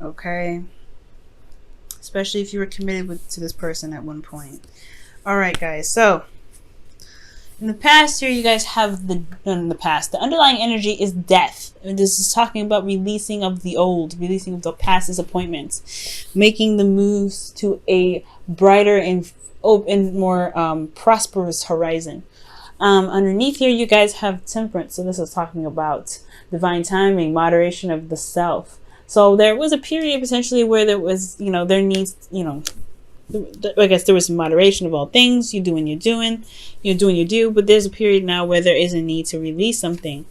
Okay? Especially if you were committed to this person at one point. Alright, guys. So, in the past here, you guys have the underlying energy is death. And this is talking about releasing of the old, releasing of the past disappointments, making the moves to a brighter and more prosperous horizon. Underneath here, you guys have temperance. So this is talking about divine timing, moderation of the self. So there was a period potentially where there was, there needs, I guess there was some moderation of all things. You're doing your doing, you're doing your do, but there's a period now where there is a need to release something.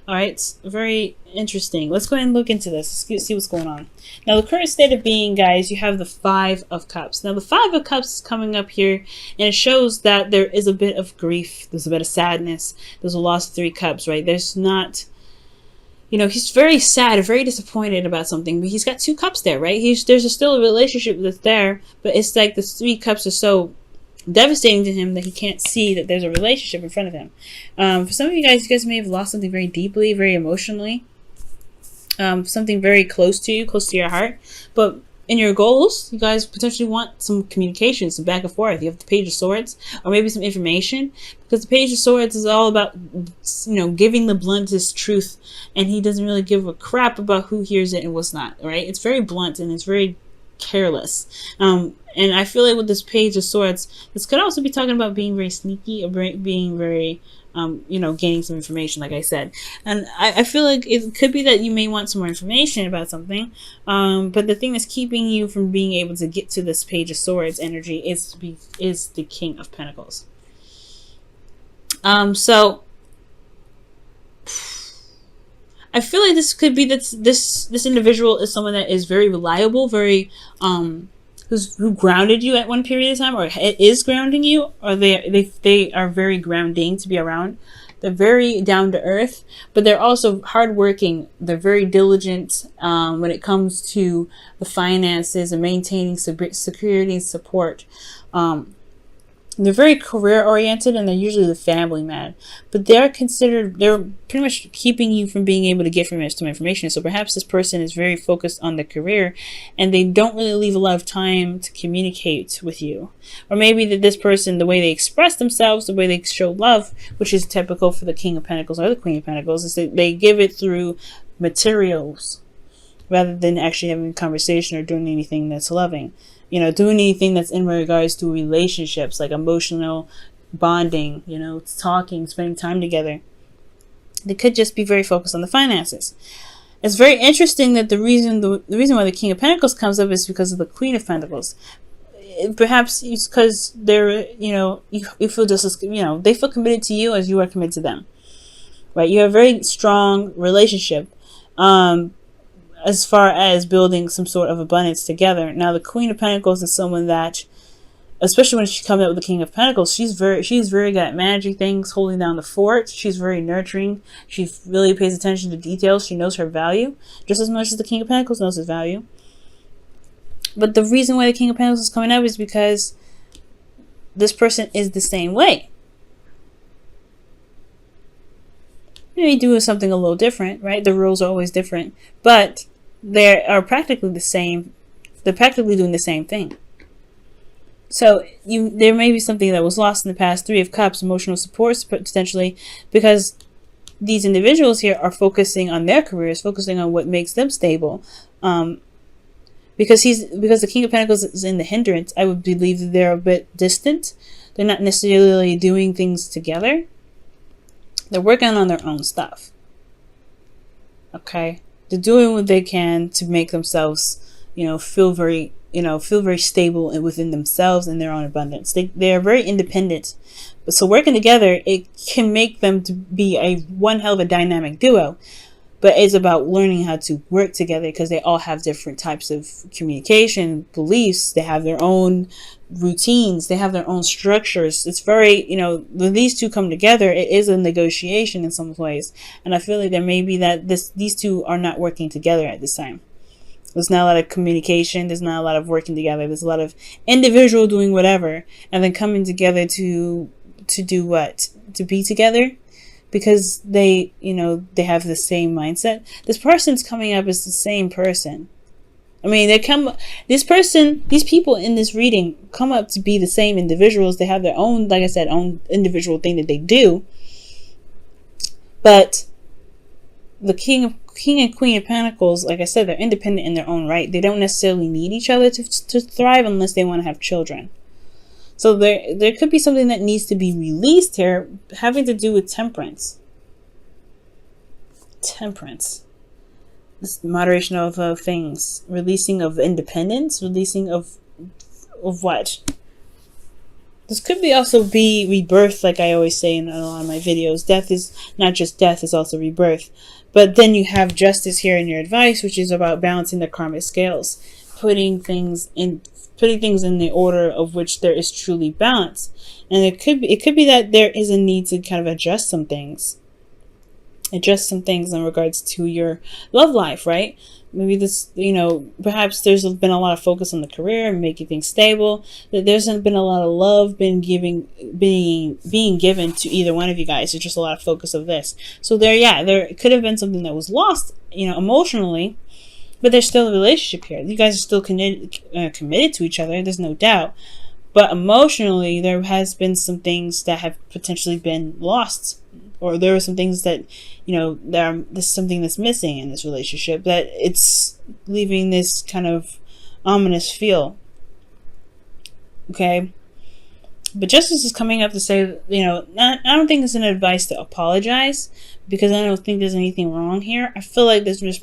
All right, it's very interesting. Let's go ahead and look into this. Let's see what's going on. Now, the current state of being, guys, you have the Five of Cups. Now, the Five of Cups is coming up here, and it shows that there is a bit of grief. There's a bit of sadness. There's a loss of Three Cups, right? There's not... he's very sad, very disappointed about something, but he's got two cups there, right? There's still a relationship that's there, but it's like the Three Cups are so devastating to him that he can't see that there's a relationship in front of him. For some of you guys may have lost something very deeply, very emotionally, something very close to you, close to your heart, but in your goals, you guys potentially want some communication, some back and forth. You have the Page of Swords, or maybe some information, because the Page of Swords is all about, giving the bluntest truth, and he doesn't really give a crap about who hears it and what's not, right? It's very blunt, and it's very careless. And I feel like with this Page of Swords, this could also be talking about being very sneaky, or being very gaining some information, like I said. And I feel like it could be that you may want some more information about something, but the thing that's keeping you from being able to get to this Page of Swords energy is the King of Pentacles. So I feel like this could be that this individual is someone that is very reliable, very who grounded you at one period of time, or is grounding you, or they are very grounding to be around. They're very down to earth, but they're also hardworking. They're very diligent when it comes to the finances and maintaining security and support. They're very career oriented, and they're usually the family man, but they're pretty much keeping you from being able to get some information. So perhaps this person is very focused on the career, and they don't really leave a lot of time to communicate with you. Or maybe that this person, the way they express themselves, the way they show love, which is typical for the King of Pentacles or the Queen of Pentacles, is that they give it through materials rather than actually having a conversation or doing anything that's loving. Doing anything that's in regards to relationships, like emotional bonding, talking, spending time together. They could just be very focused on the finances. It's very interesting that the reason why the King of Pentacles comes up is because of the Queen of Pentacles. Perhaps it's because they're, you feel just as, they feel committed to you as you are committed to them, right? You have a very strong relationship. As far as building some sort of abundance together. Now, the Queen of Pentacles is someone that, especially when she comes out with the King of Pentacles, she's very good at managing things, holding down the fort. She's very nurturing. She really pays attention to details. She knows her value just as much as the King of Pentacles knows his value. But the reason why the King of Pentacles is coming up is because this person is the same way. Maybe doing something a little different, right? The rules are always different, but they are practically the same. They're practically doing the same thing. So there may be something that was lost in the past. Three of Cups, emotional support potentially, because these individuals here are focusing on their careers, focusing on what makes them stable. Because the King of Pentacles is in the hindrance, I would believe that they're a bit distant. They're not necessarily doing things together. They're working on their own stuff. Okay? They're doing what they can to make themselves, feel very stable within themselves and their own abundance. They are very independent. But so working together, it can make them to be one hell of a dynamic duo. But it's about learning how to work together, because they all have different types of communication, beliefs. They have their own routines. They have their own structures. It's very, when these two come together, it is a negotiation in some ways. And I feel like there may be that these two are not working together at this time. There's not a lot of communication. There's not a lot of working together. There's a lot of individual doing whatever, and then coming together to do what? To be together. because they, they have the same mindset. This person's coming up as the same person. I mean, these people in this reading come up to be the same individuals. They have their own, like I said, own individual thing that they do. But the King and Queen of Pentacles, like I said, they're independent in their own right. They don't necessarily need each other to thrive unless they want to have children. So there could be something that needs to be released here, having to do with temperance. Temperance. This moderation of things. Releasing of independence. Releasing of what? This could also be rebirth, like I always say in a lot of my videos. Death is not just death, it's also rebirth. But then you have justice here in your advice, which is about balancing the karmic scales. Putting things in the order of which there is truly balance. And it could be that there is a need to kind of adjust some things in regards to your love life, right? Maybe this, perhaps there's been a lot of focus on the career and making things stable, that there hasn't been a lot of love being given to either one of you guys. It's just a lot of focus of this. So there could have been something that was lost, emotionally. But there's still a relationship here. You guys are still committed to each other. There's no doubt. But emotionally, there has been some things that have potentially been lost. Or there are some things that, there's something that's missing in this relationship. That it's leaving this kind of ominous feel. Okay? But justice is coming up to say, I don't think it's an advice to apologize, because I don't think there's anything wrong here. I feel like there's just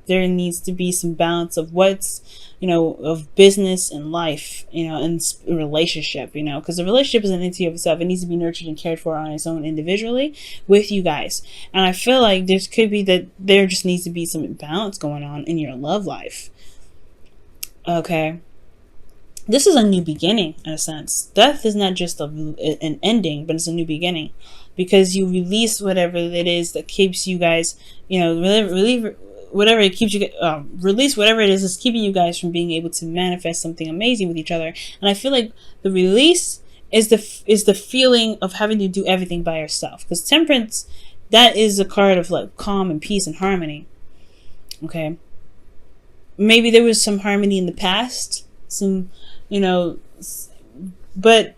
there needs to be some balance of what's, of business and life, and relationship, because the relationship is an entity of itself. It needs to be nurtured and cared for on its own individually with you guys. And I feel like there could be that there just needs to be some balance going on in your love life. Okay. This is a new beginning, in a sense. Death is not just an ending, but it's a new beginning. Because you release whatever it is that keeps you guys, release whatever it is that's keeping you guys from being able to manifest something amazing with each other. And I feel like the release is the feeling of having to do everything by yourself. Because temperance, that is a card of like calm and peace and harmony. Okay? Maybe there was some harmony in the past. But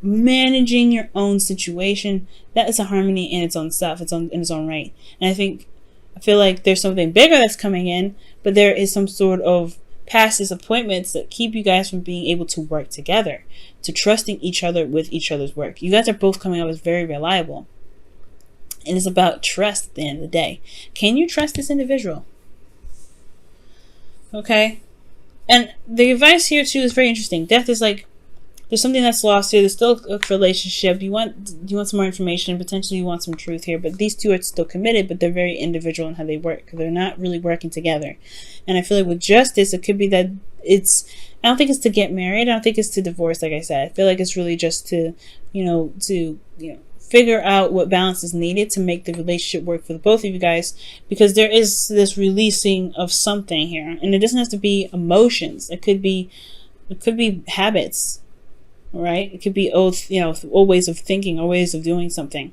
managing your own situation, that is a harmony in its own self, in its own right. And I feel like there's something bigger that's coming in, but there is some sort of past disappointments that keep you guys from being able to work together, to trusting each other with each other's work. You guys are both coming up as very reliable. And it's about trust at the end of the day. Can you trust this individual? Okay? And the advice here too is very interesting. Death is like, there's something that's lost here. There's still a relationship. You want some more information. Potentially you want some truth here. But these two are still committed, but they're very individual in how they work. They're not really working together. And I feel like with justice, it could be that I don't think it's to get married. I don't think it's to divorce, like I said. I feel like it's really just to figure out what balance is needed to make the relationship work for the both of you guys, because there is this releasing of something here, and it doesn't have to be emotions. It could be habits, right? It could be old ways of thinking or ways of doing something.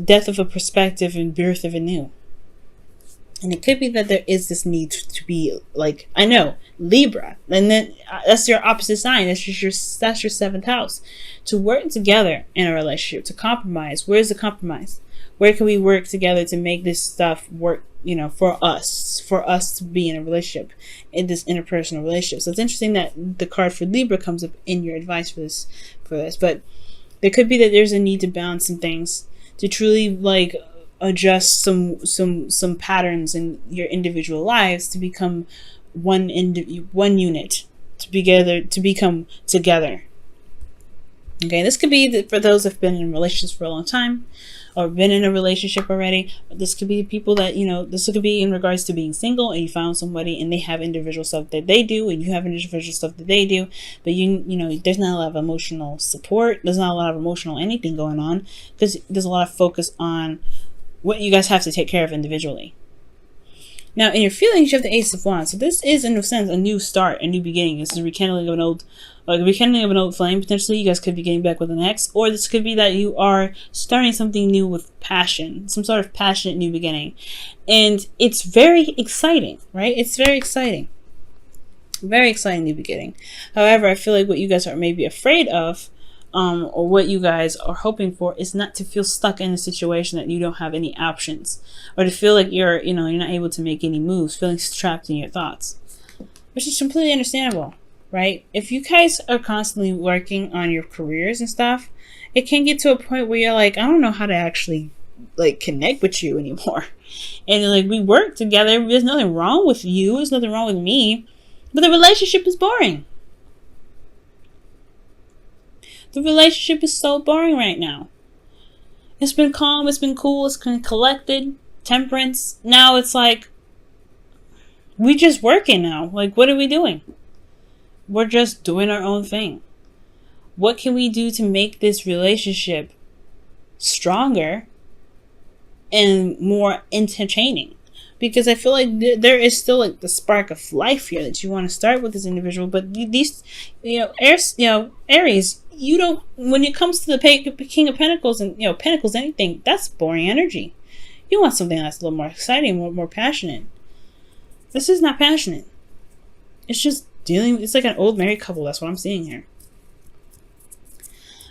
Death of a perspective and birth of a new. And it could be that there is this need to be like, I know, Libra, and then that's your opposite sign. That's your seventh house. To work together in a relationship, to compromise. Where's the compromise? Where can we work together to make this stuff work, for us to be in a relationship, in this interpersonal relationship? So it's interesting that the card for Libra comes up in your advice for this. But there could be that there's a need to balance some things, to truly like adjust some patterns in your individual lives to become one unit, to become together. Okay, this could be for those that have been in relationships for a long time or been in a relationship already. This could be people that, this could be in regards to being single and you found somebody and they have individual stuff that they do and you have individual stuff that they do, but there's not a lot of emotional support. There's not a lot of emotional anything going on because there's a lot of focus on what you guys have to take care of individually. Now, in your feelings, you have the Ace of Wands. So this is, in a sense, a new start, a new beginning. This is a rekindling of an old, like a rekindling of an old flame. Potentially, you guys could be getting back with an ex, or this could be that you are starting something new with passion, some sort of passionate new beginning, and it's very exciting, right? It's very exciting, very exciting new beginning. However, I feel like what you guys are maybe afraid of, or what you guys are hoping for, is not to feel stuck in a situation that you don't have any options, or to feel like you're not able to make any moves, feeling trapped in your thoughts, which is completely understandable, right? If you guys are constantly working on your careers and stuff, it can get to a point where you're like, I don't know how to actually like connect with you anymore. And like, we work together, there's nothing wrong with you, there's nothing wrong with me, but the relationship is boring. The relationship is so boring right now. It's been calm, it's been cool, it's been collected, temperance. Now it's like, we just working now. Like, what are we doing? We're just doing our own thing. What can we do to make this relationship stronger and more entertaining? Because I feel like there is still like the spark of life here that you want to start with this individual, but these, Aries, you don't. When it comes to the King of Pentacles and Pentacles, anything that's boring energy. You want something that's a little more exciting, more passionate. This is not passionate. It's just dealing. It's like an old married couple. That's what I'm seeing here.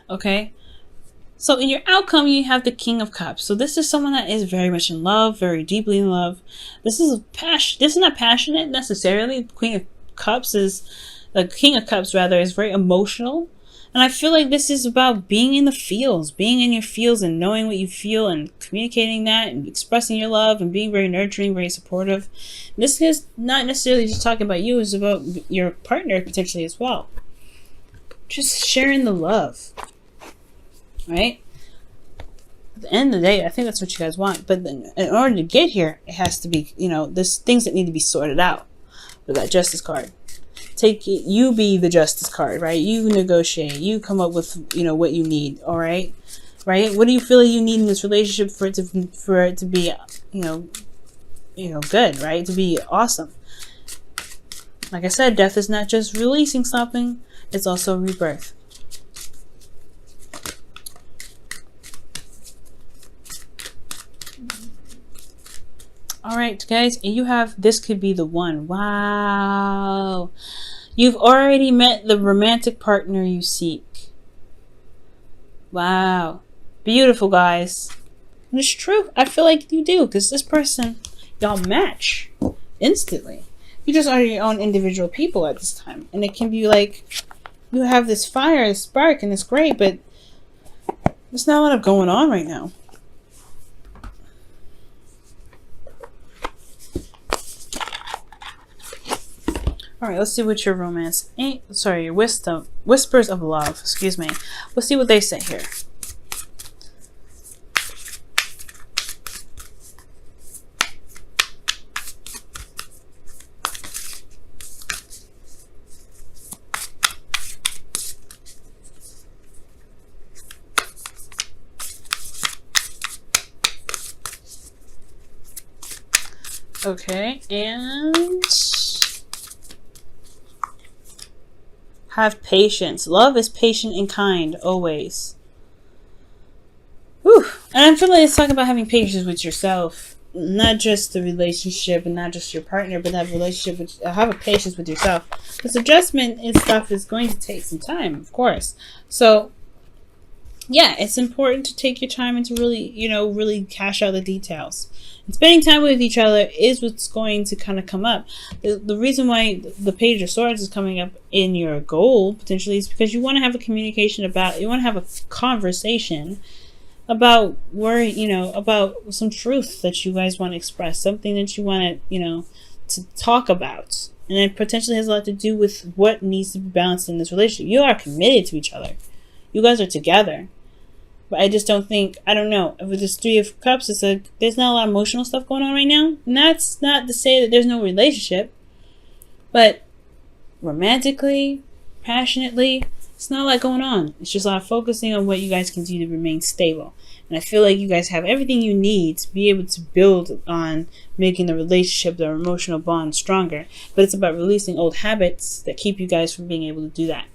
Okay. So in your outcome, you have the King of Cups. So this is someone that is very much in love, very deeply in love. This is not passionate necessarily. Queen of Cups is, the King of Cups rather, is very emotional. And I feel like this is about being in the feels, being in your feels and knowing what you feel and communicating that and expressing your love and being very nurturing, very supportive. This is not necessarily just talking about you, it's about your partner potentially as well. Just sharing the love. Right? At the end of the day, I think that's what you guys want. But then, in order to get here, it has to be, there's things that need to be sorted out with that Justice card. You be the Justice card, right? You negotiate. You come up with, what you need. All right? Right? What do you feel like you need in this relationship for it to be, good, right? To be awesome. Like I said, death is not just releasing something; it's also rebirth. All right, guys, and you have, this could be the one. Wow. You've already met the romantic partner you seek. Wow. Beautiful, guys. And it's true. I feel like you do, because this person, y'all match instantly. You just are your own individual people at this time. And it can be like, you have this fire, this spark, and it's great, but there's not a lot of going on right now. All right, let's see what your romance your wisdom, whispers of love, excuse me. Let's see what they say here. Okay, and have patience. Love is patient and kind, always. Whew. And I'm feeling it's talking about having patience with yourself. Not just the relationship and not just your partner, but that relationship with, have a patience with yourself. Because adjustment and stuff is going to take some time, of course. So, yeah, it's important to take your time and to really, really cash out the details. And spending time with each other is what's going to kind of come up. The reason why the Page of Swords is coming up in your goal, potentially, is because you want to have a communication you want to have a conversation about about some truth that you guys want to express, something that you want to talk about. And it potentially has a lot to do with what needs to be balanced in this relationship. You are committed to each other. You guys are together. But I just don't think, I don't know, with this Three of Cups, it's like, there's not a lot of emotional stuff going on right now. And that's not to say that there's no relationship. But romantically, passionately, It's not a lot going on. It's just a lot of focusing on what you guys can do to remain stable. And I feel like you guys have everything you need to be able to build on making the relationship, the emotional bond stronger. But it's about releasing old habits that keep you guys from being able to do that.